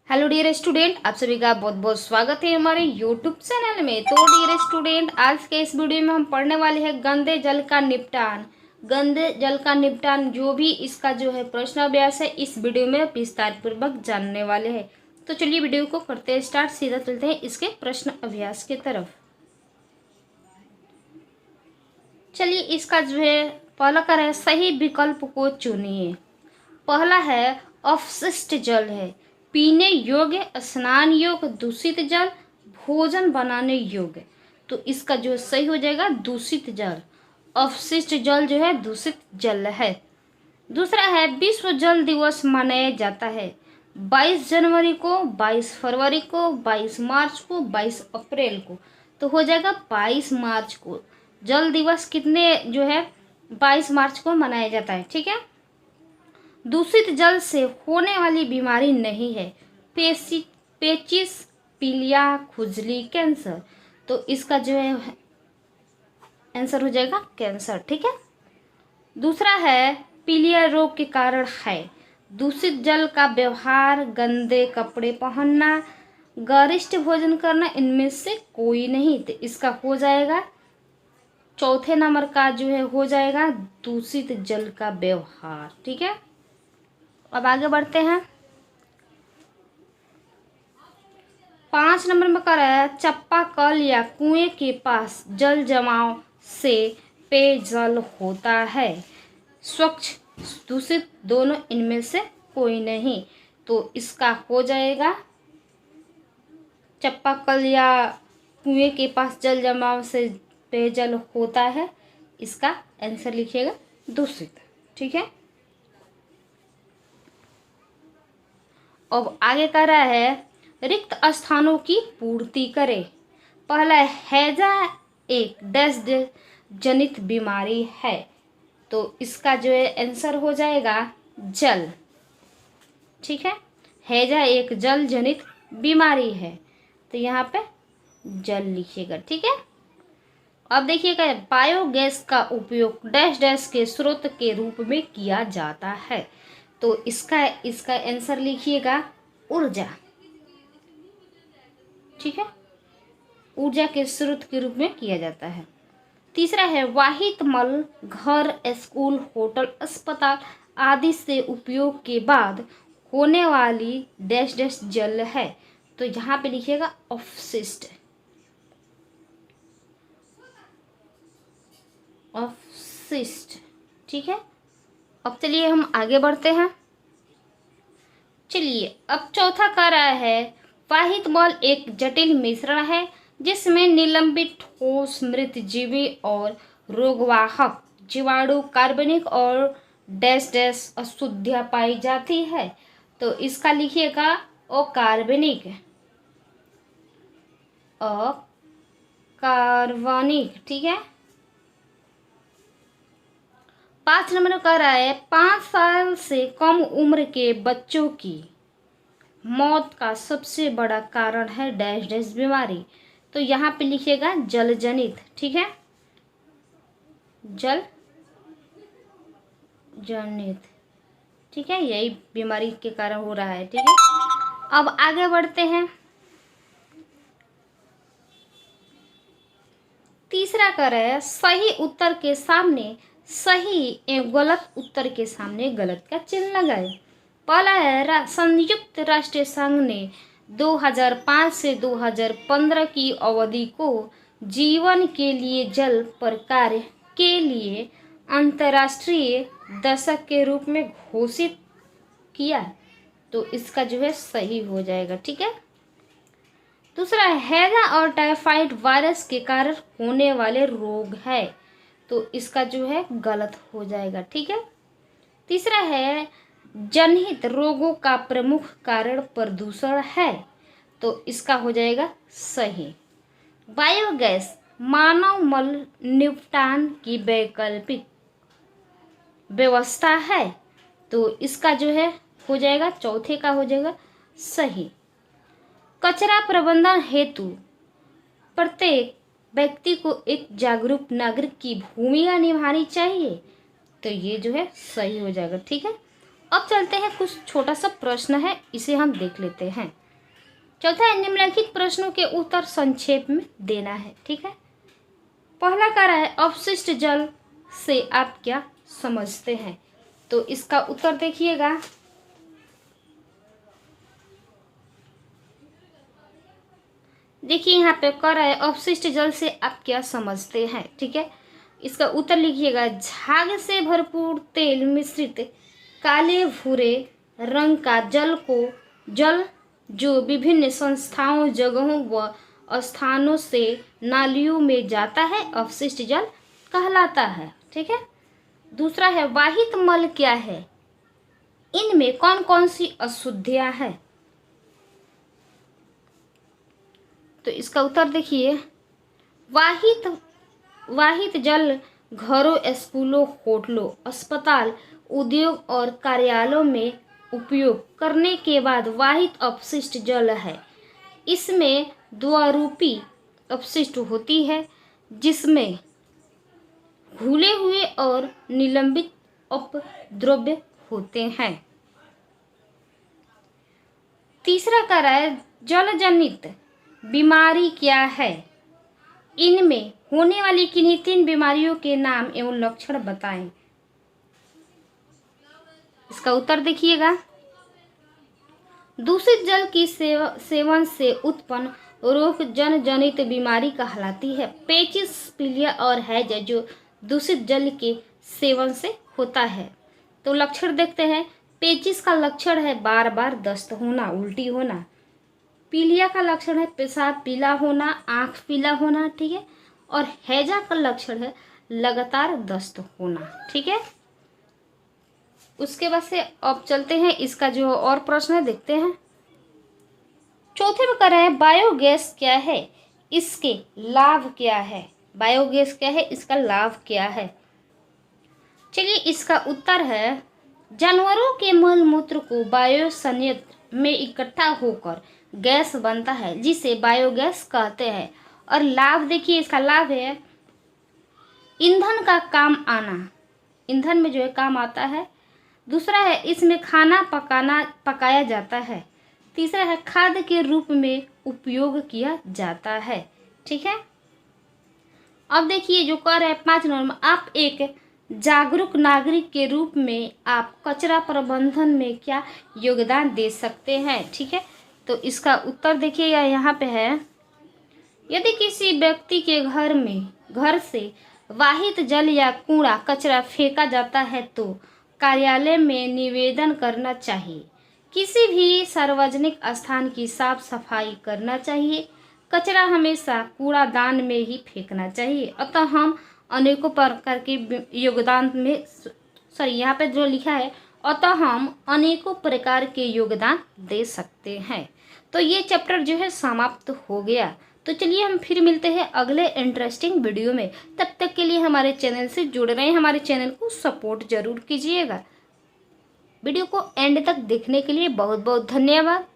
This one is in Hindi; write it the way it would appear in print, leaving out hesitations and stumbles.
हेलो डियर स्टूडेंट, आप सभी का बहुत बहुत स्वागत है हमारे यूट्यूब चैनल में। तो डियर स्टूडेंट, आज के इस वीडियो में हम पढ़ने वाले हैं गंदे जल का निपटान। गंदे जल का निपटान, जो भी इसका जो है प्रश्न अभ्यास है, इस वीडियो में विस्तार पूर्वक जानने वाले हैं। तो चलिए वीडियो को करते हैं स्टार्ट, सीधा चलते हैं इसके प्रश्न अभ्यास की तरफ। चलिए, इसका जो है पहला कर है सही विकल्प को चुनिए। पहला है अपशिष्ट जल है, पीने योग्य, स्नान योग्य, दूषित जल, भोजन बनाने योग्य। तो इसका जो सही हो जाएगा दूषित जल। अपशिष्ट जल जो है दूषित जल है। दूसरा है विश्व जल दिवस मनाया जाता है 22 जनवरी को, 22 फरवरी को, 22 मार्च को, 22 अप्रैल को। तो हो जाएगा 22 मार्च को। जल दिवस कितने जो है 22 मार्च को मनाया जाता है। ठीक है। दूषित जल से होने वाली बीमारी नहीं है पेचिस, पीलिया, खुजली, कैंसर। तो इसका जो है आंसर हो जाएगा कैंसर। ठीक है। दूसरा है पीलिया रोग के कारण है दूषित जल का व्यवहार, गंदे कपड़े पहनना, गरिष्ठ भोजन करना, इनमें से कोई नहीं। तो इसका हो जाएगा चौथे नंबर का जो है हो जाएगा दूषित जल का व्यवहार। ठीक है। अब आगे बढ़ते हैं। 5 नंबर में कर है चापाकल या कुएं के पास जल जमाव से पेयजल होता है स्वच्छ, दूषित, दोनों, इनमें से कोई नहीं। तो इसका हो जाएगा चापाकल या कुएं के पास जल जमाव से पेयजल होता है, इसका आंसर लिखिएगा दूषित। ठीक है। अब आगे कर रहा है रिक्त स्थानों की पूर्ति करें। पहला हैजा एक डैश जनित बीमारी है। तो इसका जो है आंसर हो जाएगा जल। ठीक है। हैजा एक जल जनित बीमारी है, तो यहाँ पे जल लिखिएगा। ठीक है। अब देखिएगा बायोगैस का उपयोग डैश डैश के स्रोत के रूप में किया जाता है। तो इसका आंसर लिखिएगा ऊर्जा। ठीक है। ऊर्जा के स्रोत के रूप में किया जाता है। तीसरा है वाहित मल घर, स्कूल, होटल, अस्पताल आदि से उपयोग के बाद होने वाली डैश डैश जल है। तो यहाँ पे लिखिएगा अपशिष्ट। अपशिष्ट। ठीक है। अब चलिए हम आगे बढ़ते हैं। चलिए, अब चौथा कह रहा है वाहित मल एक जटिल मिश्रण है जिसमें निलंबित ठोस, मृत जीवी और रोगवाहक जीवाणु, कार्बनिक और डैश डैश अशुद्धियां पाई जाती है। तो इसका लिखिएगा अकार्बनिक। अकार्बनिक। ठीक है। 5 नंबर का रहा है 5 साल से कम उम्र के बच्चों की मौत का सबसे बड़ा कारण है डैश डैश बीमारी। तो यहाँ पे लिखिएगा जल जनित। ठीक है। जल जनित। ठीक है। यही बीमारी के कारण हो रहा है। ठीक है। अब आगे बढ़ते हैं। तीसरा कर है सही उत्तर के सामने सही एवं गलत उत्तर के सामने गलत का चिन्ह लगाए। पहला है संयुक्त राष्ट्र संघ ने 2005 से 2015 की अवधि को जीवन के लिए जल पर कार्य के लिए अंतर्राष्ट्रीय दशक के रूप में घोषित किया। तो इसका जो है सही हो जाएगा। ठीक है। दूसरा है हैजा और टाइफाइड वायरस के कारण होने वाले रोग है। तो इसका जो है गलत हो जाएगा। ठीक है। तीसरा है जनहित रोगों का प्रमुख कारण प्रदूषण है। तो इसका हो जाएगा सही। बायोगैस मानव मल निपटान की वैकल्पिक व्यवस्था है। तो इसका जो है हो जाएगा चौथे का हो जाएगा सही। कचरा प्रबंधन हेतु प्रत्येक व्यक्ति को एक जागरूक नागरिक की भूमिका निभानी चाहिए। तो ये जो है सही हो जाएगा। ठीक है। अब चलते हैं, कुछ छोटा सा प्रश्न है, इसे हम देख लेते हैं। चौथा है, निम्नलिखित प्रश्नों के उत्तर संक्षेप में देना है। ठीक है, पहला कह रहा है अपशिष्ट जल से आप क्या समझते हैं? तो इसका उत्तर देखिएगा। देखिए यहाँ पे कह रहा है अपशिष्ट जल से आप क्या समझते हैं। ठीक है, इसका उत्तर लिखिएगा, झाग से भरपूर तेल मिश्रित काले भूरे रंग का जल जो विभिन्न संस्थाओं, जगहों व स्थानों से नालियों में जाता है, अपशिष्ट जल कहलाता है। ठीक है, दूसरा है वाहित मल क्या है? इनमें कौन कौन सी अशुद्धियां हैं? तो इसका उत्तर देखिए, वाहित जल घरों, स्कूलों, होटलों, अस्पताल, उद्योग और कार्यालयों में उपयोग करने के बाद वाहित अपशिष्ट जल है। इसमें द्रवरूपी अपशिष्ट होती है, जिसमें घुले हुए और निलंबित अपद्रव्य होते हैं। तीसरा कह रहा है जलजनित बीमारी क्या है? इनमें होने वाली किन्हीं 3 बीमारियों के नाम एवं लक्षण बताएं। इसका उत्तर देखिएगा, दूषित जल की सेवन से उत्पन्न रोग जलजनित बीमारी कहलाती है। पेचिस, पीलिया और हैजा जो दूषित जल के सेवन से होता है। तो लक्षण देखते हैं। पेचिस का लक्षण है बार बार दस्त होना, उल्टी होना। पीलिया का लक्षण है पेशाब पीला होना, आंख पीला होना। ठीक है, और हैजा का लक्षण है लगातार दस्त होना। ठीक है, उसके बाद से अब चलते हैं, इसका जो और प्रश्न है देखते हैं। चौथे में कह रहे हैं बायोगैस क्या है, इसके लाभ क्या है? बायोगैस क्या है, इसका लाभ क्या है? चलिए, इसका उत्तर है जानवरों के मल मूत्र को बायो संयंत्र में इकट्ठा होकर गैस बनता है, जिसे बायोगैस कहते हैं। और लाभ देखिए, इसका लाभ है ईंधन का काम आना, ईंधन में जो है काम आता है। दूसरा है इसमें खाना पकाया जाता है। तीसरा है खाद्य के रूप में उपयोग किया जाता है। ठीक है, अब देखिए जो कह रहे हैं 5 नंबर, आप एक जागरूक नागरिक के रूप में आप कचरा प्रबंधन में क्या योगदान दे सकते हैं? ठीक है, तो इसका उत्तर देखिएगा, यहाँ पे है यदि किसी व्यक्ति के घर से वाहित जल या कूड़ा कचरा फेंका जाता है तो कार्यालय में निवेदन करना चाहिए। किसी भी सार्वजनिक स्थान की साफ सफाई करना चाहिए। कचरा हमेशा कूड़ादान में ही फेंकना चाहिए। अतः हम अनेकों प्रकार के योगदान में यहाँ पे जो लिखा है, अतः हम अनेकों प्रकार के योगदान दे सकते हैं। तो ये चैप्टर जो है समाप्त हो गया। तो चलिए हम फिर मिलते हैं अगले इंटरेस्टिंग वीडियो में। तब तक के लिए हमारे चैनल से जुड़ रहे हैं, हमारे चैनल को सपोर्ट जरूर कीजिएगा। वीडियो को एंड तक देखने के लिए बहुत बहुत धन्यवाद।